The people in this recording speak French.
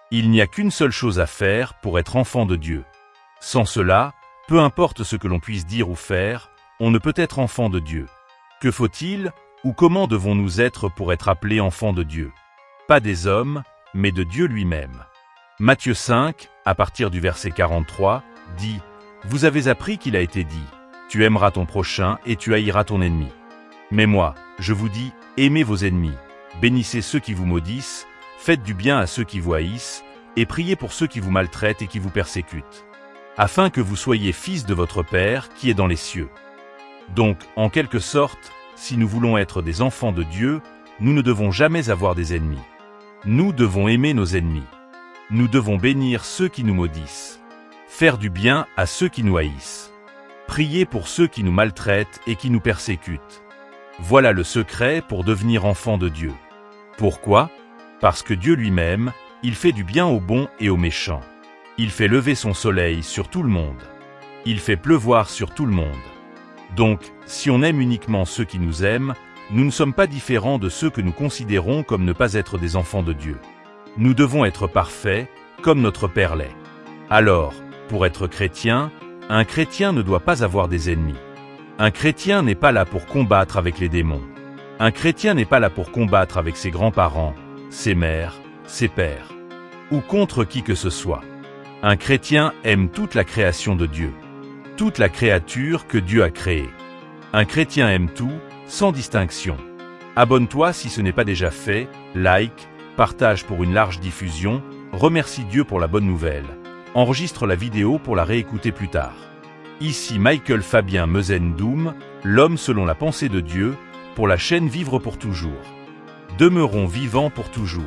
Il n'y a qu'une seule chose à faire pour être enfant de Dieu. Sans cela, peu importe ce que l'on puisse dire ou faire, on ne peut être enfant de Dieu. Que faut-il ou comment devons-nous être pour être appelés enfants de Dieu? Pas des hommes, mais de Dieu lui-même. Matthieu 5, à partir du verset 43, dit « Vous avez appris qu'il a été dit, tu aimeras ton prochain et tu haïras ton ennemi. Mais moi, je vous dis, aimez vos ennemis, bénissez ceux qui vous maudissent, faites du bien à ceux qui vous haïssent, et priez pour ceux qui vous maltraitent et qui vous persécutent, afin que vous soyez fils de votre Père qui est dans les cieux. » Donc, en quelque sorte, si nous voulons être des enfants de Dieu, nous ne devons jamais avoir des ennemis. Nous devons aimer nos ennemis. Nous devons bénir ceux qui nous maudissent, faire du bien à ceux qui nous haïssent, prier pour ceux qui nous maltraitent et qui nous persécutent. Voilà le secret pour devenir enfant de Dieu. Pourquoi? Parce que Dieu lui-même, il fait du bien aux bons et aux méchants. Il fait lever son soleil sur tout le monde. Il fait pleuvoir sur tout le monde. Donc, si on aime uniquement ceux qui nous aiment, nous ne sommes pas différents de ceux que nous considérons comme ne pas être des enfants de Dieu. Nous devons être parfaits, comme notre Père l'est. Alors, pour être chrétien, un chrétien ne doit pas avoir des ennemis. Un chrétien n'est pas là pour combattre avec les démons. Un chrétien n'est pas là pour combattre avec ses grands-parents, ses mères, ses pères, ou contre qui que ce soit. Un chrétien aime toute la création de Dieu, toute la créature que Dieu a créée. Un chrétien aime tout, sans distinction. Abonne-toi si ce n'est pas déjà fait, like, partage pour une large diffusion, remercie Dieu pour la bonne nouvelle, enregistre la vidéo pour la réécouter plus tard. Ici Michael Fabien Mezendoum, l'homme selon la pensée de Dieu, pour la chaîne Vivre pour toujours. Demeurons vivants pour toujours.